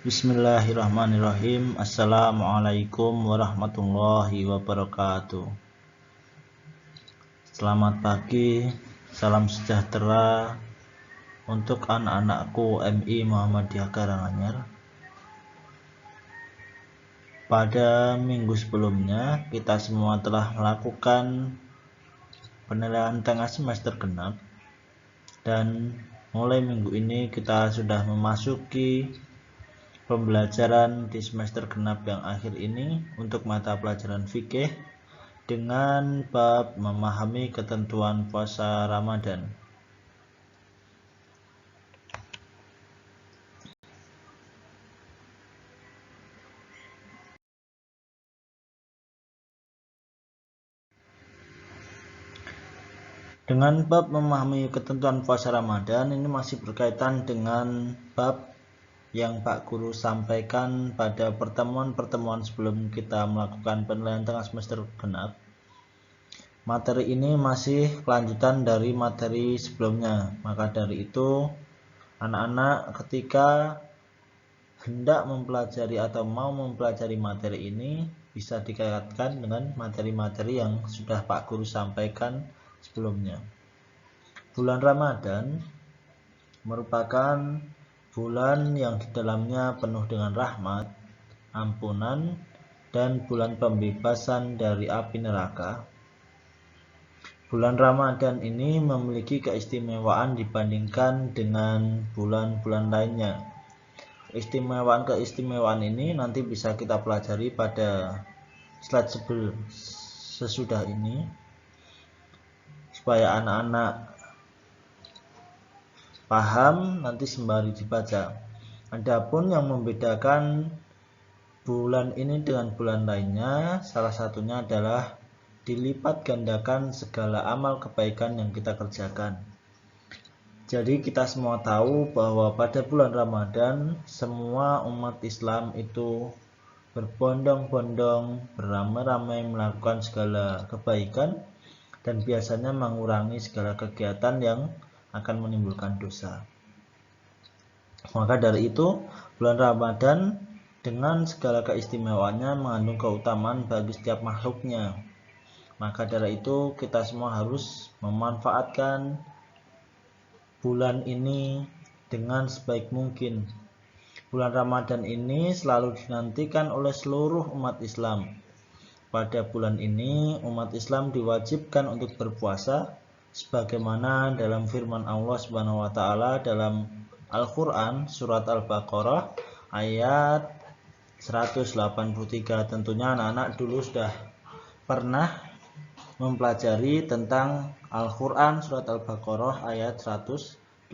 Bismillahirrahmanirrahim. Assalamualaikum warahmatullahi wabarakatuh. Selamat pagi, salam sejahtera untuk anak-anakku MI Muhammadiyah Karanganyar. Pada minggu sebelumnya kita semua telah melakukan penilaian tengah semester genap, dan mulai minggu ini kita sudah memasuki pembelajaran di semester genap yang akhir ini untuk mata pelajaran fikih dengan bab memahami ketentuan puasa Ramadan. Dengan bab memahami ketentuan puasa Ramadan ini masih berkaitan dengan bab yang Pak Guru sampaikan pada pertemuan-pertemuan sebelum kita melakukan penilaian tengah semester genap. Materi ini masih kelanjutan dari materi sebelumnya. Maka dari itu, anak-anak ketika hendak mempelajari atau mau mempelajari materi ini bisa dikaitkan dengan materi-materi yang sudah Pak Guru sampaikan sebelumnya. Bulan Ramadan merupakan bulan yang di dalamnya penuh dengan rahmat, ampunan, dan bulan pembebasan dari api neraka. Bulan Ramadan ini memiliki keistimewaan dibandingkan dengan bulan-bulan lainnya. Keistimewaan ini nanti bisa kita pelajari pada slide sesudah ini, supaya anak-anak paham nanti sembari dibaca. Adapun yang membedakan bulan ini dengan bulan lainnya, salah satunya adalah dilipat gandakan segala amal kebaikan yang kita kerjakan. Jadi kita semua tahu bahwa pada bulan Ramadan semua umat Islam itu berbondong-bondong, beramai-ramai melakukan segala kebaikan dan biasanya mengurangi segala kegiatan yang akan menimbulkan dosa. Maka dari itu, bulan Ramadan dengan segala keistimewaannya mengandung keutamaan bagi setiap makhluknya. Maka dari itu, kita semua harus memanfaatkan bulan ini dengan sebaik mungkin. Bulan Ramadan ini selalu dinantikan oleh seluruh umat Islam. Pada bulan ini, umat Islam diwajibkan untuk berpuasa sebagaimana dalam firman Allah Subhanahu wa taala dalam Al-Qur'an surat Al-Baqarah ayat 183. Tentunya anak-anak dulu sudah pernah mempelajari tentang Al-Qur'an surat Al-Baqarah ayat 183.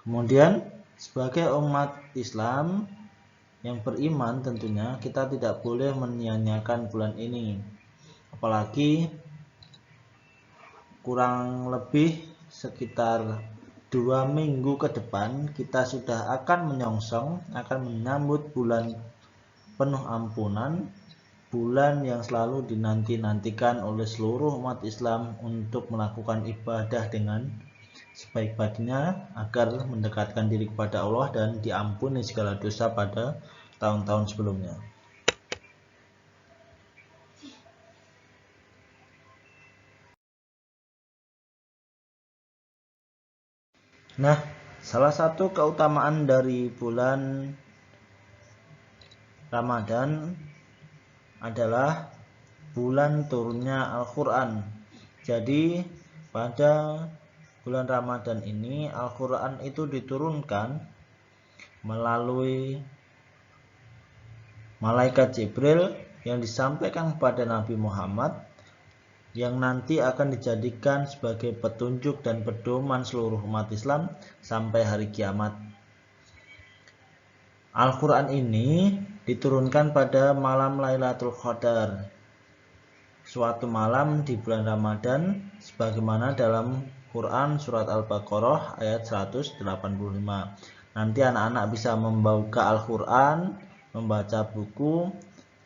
Kemudian sebagai umat Islam yang beriman tentunya kita tidak boleh menyia-nyiakan bulan ini. Apalagi kurang lebih sekitar 2 minggu ke depan kita sudah akan menyongsong, akan menyambut bulan penuh ampunan, bulan yang selalu dinanti-nantikan oleh seluruh umat Islam untuk melakukan ibadah dengan sebaik-baiknya agar mendekatkan diri kepada Allah dan diampuni segala dosa pada tahun-tahun sebelumnya. Nah, salah satu keutamaan dari bulan Ramadan adalah bulan turunnya Al-Quran. Jadi pada bulan Ramadan ini Al-Quran itu diturunkan melalui malaikat Jibril yang disampaikan kepada Nabi Muhammad, yang nanti akan dijadikan sebagai petunjuk dan pedoman seluruh umat Islam sampai hari kiamat. Al-Quran ini diturunkan pada malam Lailatul Qadar, suatu malam di bulan Ramadan, sebagaimana dalam Quran surat Al-Baqarah ayat 185. Nanti anak-anak bisa membuka Al-Quran, membaca buku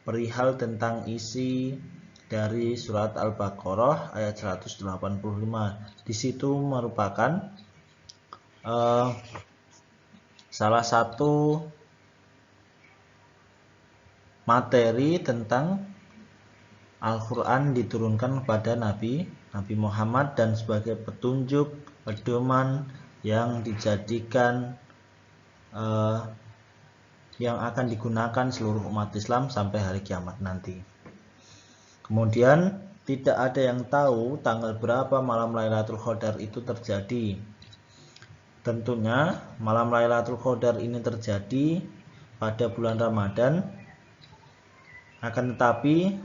perihal tentang isi dari surat Al-Baqarah ayat 185. Di situ merupakan salah satu materi tentang Al-Quran diturunkan kepada Nabi Muhammad dan sebagai petunjuk, pedoman yang dijadikan yang akan digunakan seluruh umat Islam sampai hari kiamat nanti. Kemudian tidak ada yang tahu tanggal berapa malam Lailatul Qadar itu terjadi. Tentunya malam Lailatul Qadar ini terjadi pada bulan Ramadan, akan tetapi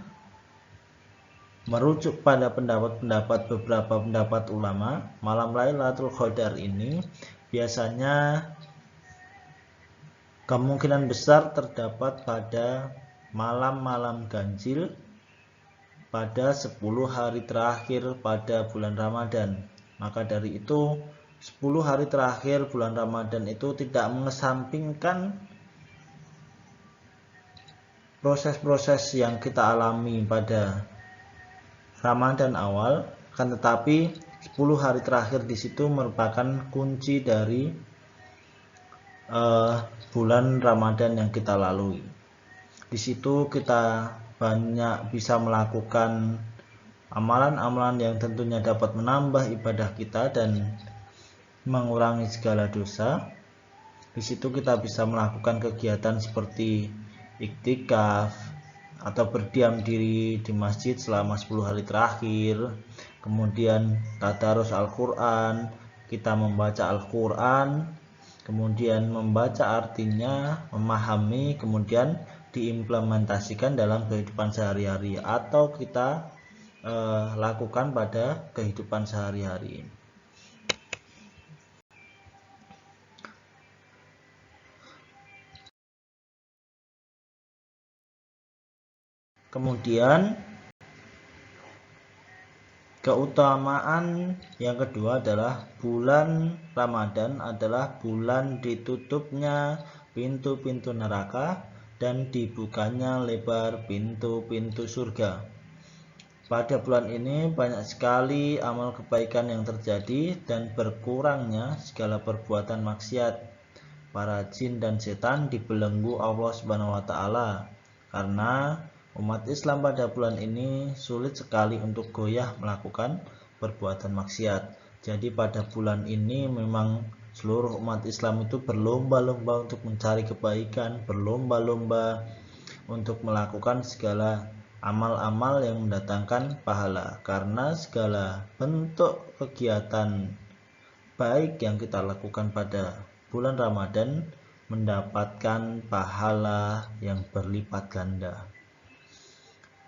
merujuk pada beberapa pendapat ulama, malam Lailatul Qadar ini biasanya kemungkinan besar terdapat pada malam-malam ganjil pada 10 hari terakhir pada bulan Ramadan. Maka dari itu 10 hari terakhir bulan Ramadan itu tidak mengesampingkan proses-proses yang kita alami pada Ramadan awal, kan tetapi 10 hari terakhir di situ merupakan kunci dari bulan Ramadan yang kita lalui. Di situ kita banyak bisa melakukan amalan-amalan yang tentunya dapat menambah ibadah kita dan mengurangi segala dosa. Di situ kita bisa melakukan kegiatan seperti iktikaf atau berdiam diri di masjid selama 10 hari terakhir, kemudian tadarus Al-Quran, kita membaca Al-Quran, kemudian membaca artinya, memahami, kemudian diimplementasikan dalam kehidupan sehari-hari atau kita lakukan pada kehidupan sehari-hari. Kemudian keutamaan yang kedua adalah bulan Ramadan adalah bulan ditutupnya pintu-pintu neraka dan dibukanya lebar pintu-pintu surga. Pada bulan ini banyak sekali amal kebaikan yang terjadi dan berkurangnya segala perbuatan maksiat. Para jin dan setan dibelenggu Allah Subhanahu wa taala karena umat Islam pada bulan ini sulit sekali untuk goyah melakukan perbuatan maksiat. Jadi pada bulan ini memang seluruh umat Islam itu berlomba-lomba untuk mencari kebaikan, berlomba-lomba untuk melakukan segala amal-amal yang mendatangkan pahala, karena segala bentuk kegiatan baik yang kita lakukan pada bulan Ramadan mendapatkan pahala yang berlipat ganda.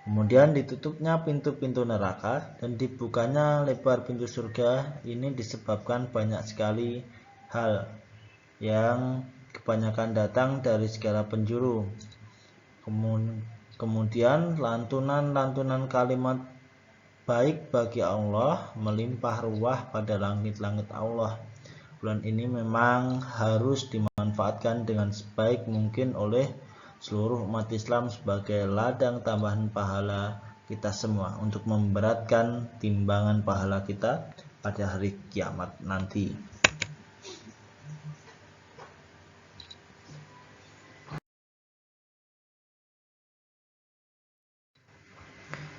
Kemudian ditutupnya pintu-pintu neraka dan dibukanya lebar pintu surga. Ini disebabkan banyak sekali hal yang kebanyakan datang dari segala penjuru. Kemudian lantunan-lantunan kalimat baik bagi Allah melimpah ruah pada langit-langit Allah. Bulan ini memang harus dimanfaatkan dengan sebaik mungkin oleh seluruh umat Islam sebagai ladang tambahan pahala kita semua untuk memberatkan timbangan pahala kita pada hari kiamat nanti.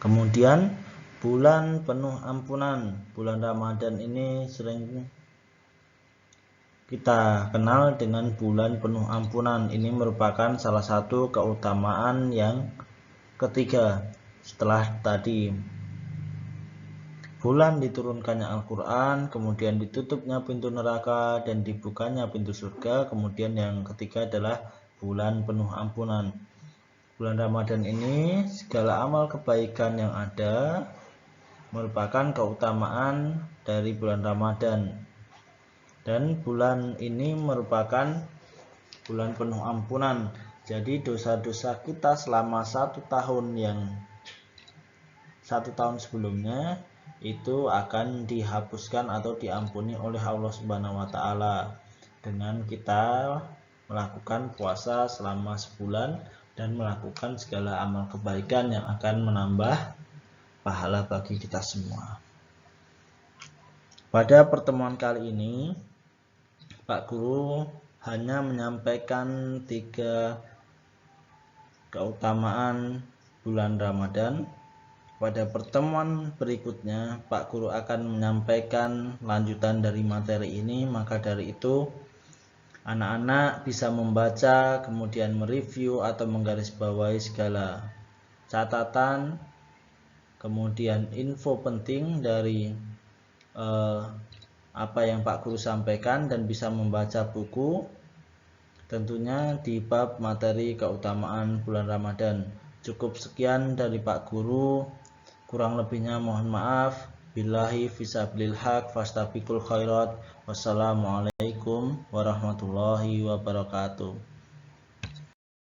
Kemudian bulan penuh ampunan. Bulan Ramadan ini sering kita kenal dengan bulan penuh ampunan. Ini merupakan salah satu keutamaan yang ketiga setelah tadi bulan diturunkannya Al-Quran, kemudian ditutupnya pintu neraka dan dibukanya pintu surga. Kemudian yang ketiga adalah bulan penuh ampunan. Bulan Ramadan ini segala amal kebaikan yang ada merupakan keutamaan dari bulan Ramadan. Dan bulan ini merupakan bulan penuh ampunan. Jadi dosa-dosa kita selama satu tahun sebelumnya itu akan dihapuskan atau diampuni oleh Allah Subhanahu wa taala dengan kita melakukan puasa selama sebulan dan melakukan segala amal kebaikan yang akan menambah pahala bagi kita semua. Pada pertemuan kali ini Pak Guru hanya menyampaikan 3 keutamaan bulan Ramadan. Pada pertemuan berikutnya Pak Guru akan menyampaikan lanjutan dari materi ini. Maka dari itu anak-anak bisa membaca, kemudian mereview atau menggarisbawahi segala catatan, kemudian info penting dari apa yang Pak Guru sampaikan, dan bisa membaca buku tentunya di bab materi keutamaan bulan Ramadan. Cukup sekian dari Pak Guru, kurang lebihnya mohon maaf. Billahi fisabilil haq fastabiqul khairat. Wassalamualaikum warahmatullahi wabarakatuh.